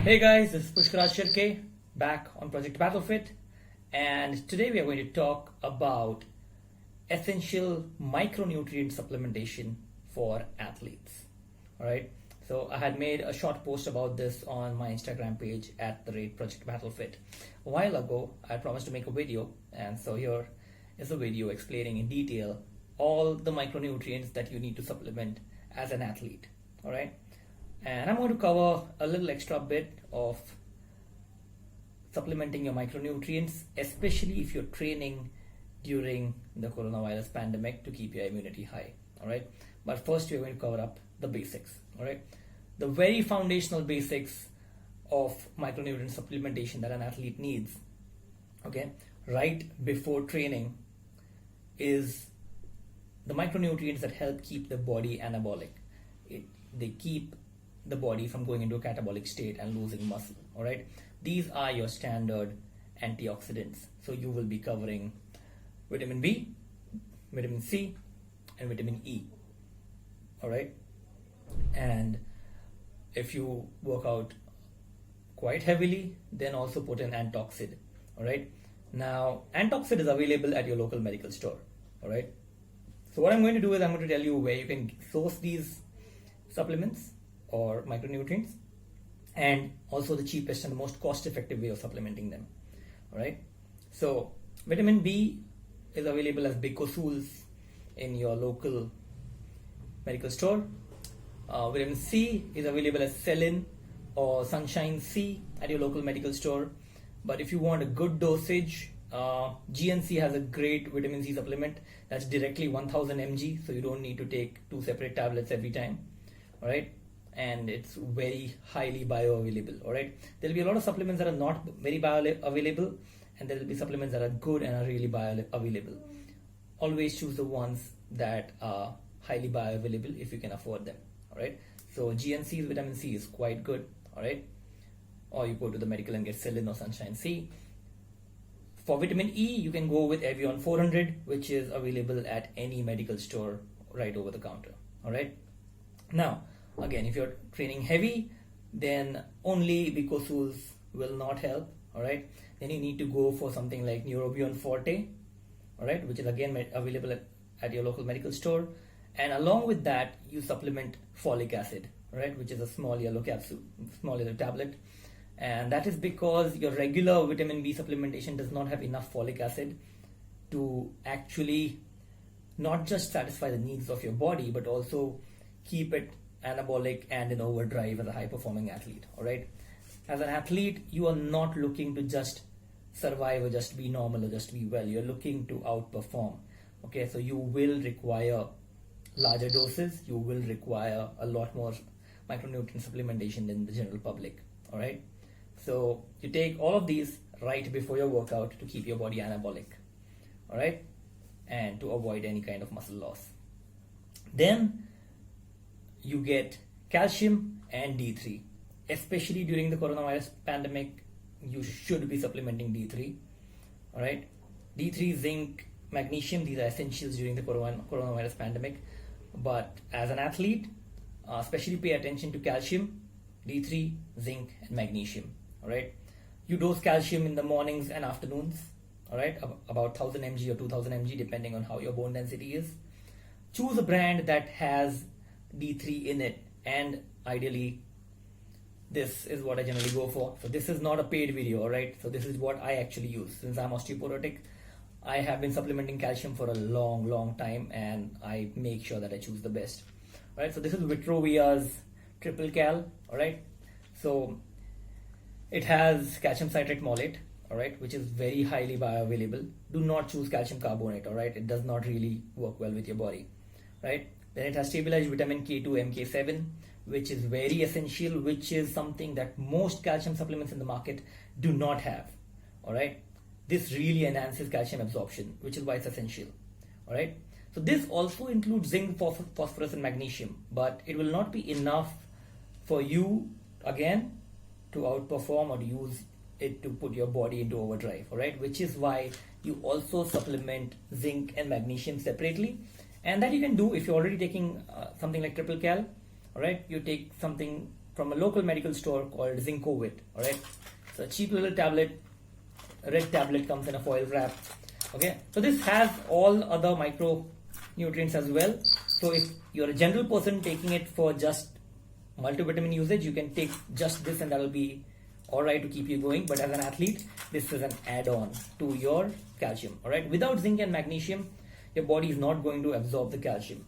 Hey guys, this is Pushkaraj Shirke back on Project Battlefit, and today we are going to talk about essential micronutrient supplementation for athletes. Alright, so I had made a short post about this on my Instagram page at @Project Battlefit. A while ago, I promised to make a video, and so here is a video explaining in detail all the micronutrients that you need to supplement as an athlete. Alright. And I'm going to cover a little extra bit of supplementing your micronutrients, especially if you're training during the coronavirus pandemic to keep your immunity high. All right. But first, we're going to cover up the basics. All right. The very foundational basics of micronutrient supplementation that an athlete needs, okay, right before training is the micronutrients that help keep the body anabolic. They keep the body from going into a catabolic state and losing muscle. All right, these are your standard antioxidants. So you will be covering vitamin B, vitamin C, and vitamin E. All right, and if you work out quite heavily, then also put in Antoxid. All right, now Antoxid is available at your local medical store. All right, so what I'm going to do is I'm going to tell you where you can source these supplements or micronutrients, and also the cheapest and the most cost-effective way of supplementing them. All right. So vitamin B is available as Bicosules in your local medical store. Vitamin C is available as Selin or Sunshine C at your local medical store. But if you want a good dosage, GNC has a great vitamin C supplement that's directly 1000 mg, so you don't need to take 2 separate tablets every time. All right. And it's very highly bioavailable. All right, there will be a lot of supplements that are not very bioavailable, and there will be supplements that are good and are really bioavailable. Always choose the ones that are highly bioavailable if you can afford them. All right, so GNC's vitamin C is quite good. All right, or you go to the medical and get Selin or Sunshine C. For vitamin E, you can go with Evion 400, which is available at any medical store right over the counter. All right, now, again, if you're training heavy, then only Bicosules will not help. All right, then you need to go for something like Neurobion Forte, all right, which is again available at your local medical store. And along with that, you supplement folic acid, all right, which is a small yellow capsule, small yellow tablet. And that is because your regular vitamin B supplementation does not have enough folic acid to actually not just satisfy the needs of your body, but also keep it anabolic and in overdrive as a high performing athlete. All right, as an athlete, you are not looking to just survive or just be normal or just be well. You're looking to outperform. Okay, so you will require larger doses. You will require a lot more micronutrient supplementation than the general public. All right, so you take all of these right before your workout to keep your body anabolic. All right, and to avoid any kind of muscle loss. Then you get calcium and D3. Especially during the coronavirus pandemic, you should be supplementing D3. All right, D3, zinc, magnesium, these are essentials during the coronavirus pandemic. But as an athlete, especially pay attention to calcium, D3, zinc, and magnesium. All right, you dose calcium in the mornings and afternoons. All right, about 1000 mg or 2000 mg, depending on how your bone density is. Choose a brand that has D3 in it, and ideally this is what I generally go for. So this is not a paid video, all right? So this is what I actually use. Since I'm osteoporotic, I have been supplementing calcium for a long time, and I make sure that I choose the best. All right, so this is Vitrovia's triple cal. All right, so it has calcium citrate molaate, all right, which is very highly bioavailable. Do not choose calcium carbonate, all right? It does not really work well with your body, right? Then it has stabilized vitamin K2 MK7, which is very essential, which is something that most calcium supplements in the market do not have. All right, this really enhances calcium absorption, which is why it's essential. All right, so this also includes zinc, phosphorus, and magnesium, but it will not be enough for you again to outperform or to use it to put your body into overdrive. All right, which is why you also supplement zinc and magnesium separately. And that you can do if you're already taking something like triple cal. All right, you take something from a local medical store called ZINC+MAGNESIUM. Alright, so a cheap little tablet, a red tablet, comes in a foil wrap. Okay, so this has all other micronutrients as well. So if you're a general person taking it for just multivitamin usage, you can take just this and that will be alright to keep you going. But as an athlete, this is an add-on to your calcium. Alright, without zinc and magnesium, your body is not going to absorb the calcium.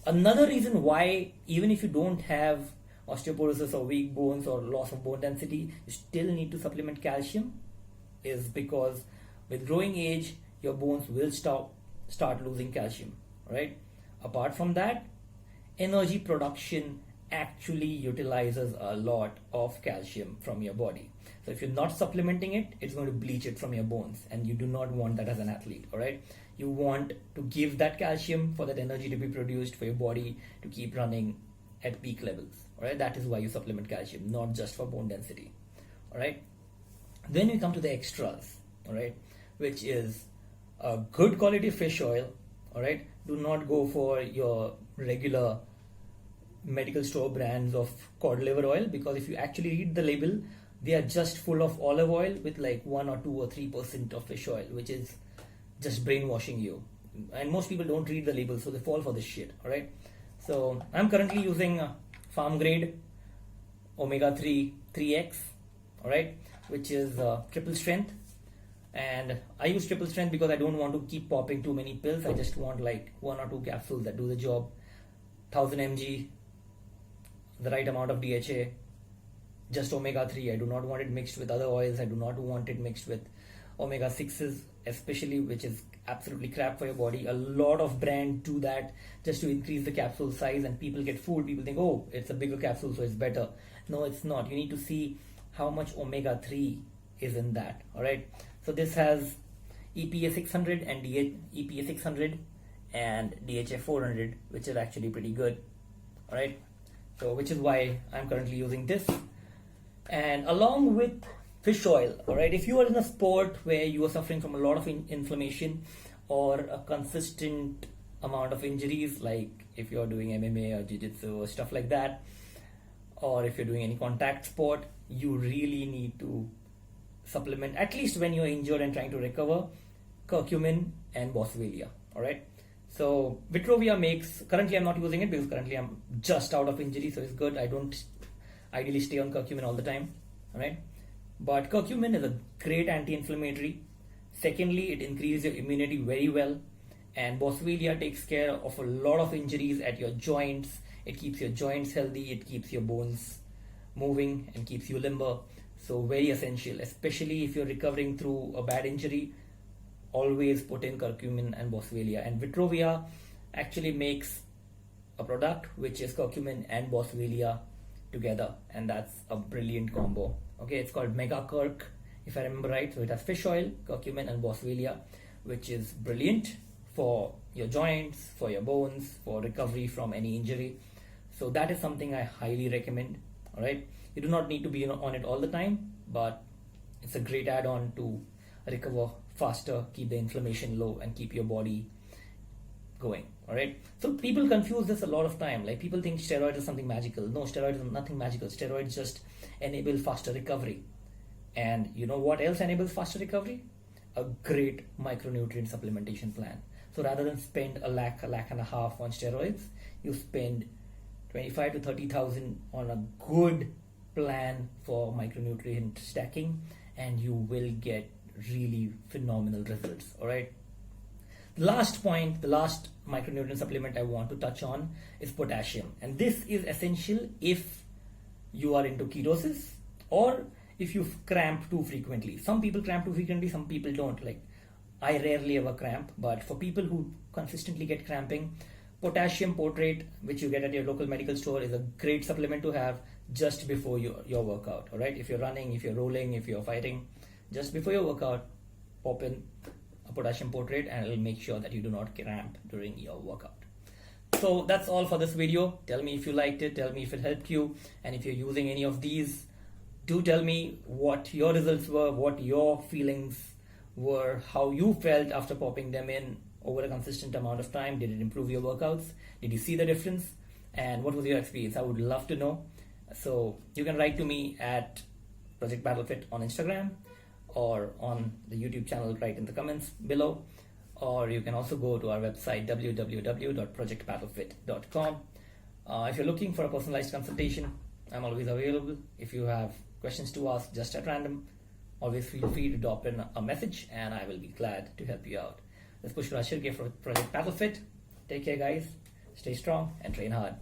Another reason why, even if you don't have osteoporosis or weak bones or loss of bone density, you still need to supplement calcium, is because with growing age, your bones will start losing calcium. Right? Apart from that, energy production actually utilizes a lot of calcium from your body. So if you're not supplementing it, it's going to bleach it from your bones, and you do not want that as an athlete. All right, you want to give that calcium for that energy to be produced for your body to keep running at peak levels. All right, that is why you supplement calcium, not just for bone density. All right, then we come to the extras. All right, which is a good quality fish oil. All right, do not go for your regular medical store brands of cod liver oil, because if you actually read the label, they are just full of olive oil with like 1 or 2 or 3% of fish oil, which is just brainwashing you. And most people don't read the label, so they fall for this shit. All right, so I'm currently using farm grade omega-3 3x, all right, which is triple strength. And I use triple strength because I don't want to keep popping too many pills. I just want like 1 or 2 capsules that do the job. 1000 mg, the right amount of DHA, just omega-3. I do not want it mixed with other oils. I do not want it mixed with omega-6s, especially, which is absolutely crap for your body. A lot of brands do that just to increase the capsule size, and people get fooled. People think, oh, it's a bigger capsule, so it's better. No, it's not. You need to see how much omega-3 is in that. All right. So this has EPA 600 and EPA 600 and DHA 400, which is actually pretty good. All right. So which is why I'm currently using this. And along with fish oil, all right, if you are in a sport where you are suffering from a lot of inflammation or a consistent amount of injuries, like if you're doing MMA or jiu-jitsu or stuff like that, or if you're doing any contact sport, you really need to supplement, at least when you're injured and trying to recover, curcumin and boswellia. All right. So Vitrovia makes, currently I'm not using it because currently I'm just out of injury, so it's good. I don't ideally stay on curcumin all the time. All right. But curcumin is a great anti-inflammatory. Secondly, it increases your immunity very well. And boswellia takes care of a lot of injuries at your joints. It keeps your joints healthy. It keeps your bones moving and keeps you limber. So very essential, especially if you're recovering through a bad injury. Always put in curcumin and boswellia. And Vitrovia actually makes a product which is curcumin and boswellia together, and that's a brilliant combo. Okay, it's called Mega Curc, if I remember right. So it has fish oil, curcumin and boswellia, which is brilliant for your joints, for your bones, for recovery from any injury. So that is something I highly recommend. All right, you do not need to be on it all the time, but it's a great add-on to recover faster, keep the inflammation low, and keep your body going. All right, so people confuse this a lot of time. Like, people think steroids is something magical. No, steroids is nothing magical. Steroids just enable faster recovery. And you know what else enables faster recovery? A great micronutrient supplementation plan. So rather than spend a lakh and a half on steroids, you spend 25 to 30,000 on a good plan for micronutrient stacking, and you will get really phenomenal results. All right. The last point, the last micronutrient supplement I want to touch on is potassium. And this is essential if you are into ketosis or if you cramp too frequently. Some people cramp too frequently, some people don't. Like, I rarely ever cramp, but for people who consistently get cramping, potassium portrate, which you get at your local medical store, is a great supplement to have just before your workout. All right. If you're running, if you're rolling, if you're fighting, just before your workout, pop in a potassium portrate, and it'll make sure that you do not cramp during your workout. So that's all for this video. Tell me if you liked it, tell me if it helped you, and if you're using any of these, do tell me what your results were, what your feelings were, how you felt after popping them in over a consistent amount of time. Did it improve your workouts? Did you see the difference? And what was your experience? I would love to know. So you can write to me at Project Battlefit on Instagram or on the YouTube channel right in the comments below, or you can also go to our website www.projectbattlefit.com. If you're looking for a personalized consultation, I'm always available. If you have questions to ask just at random, always feel free to drop in a message and I will be glad to help you out. This is Pushkar Shirke for Project Battlefit. Take care guys, stay strong and train hard.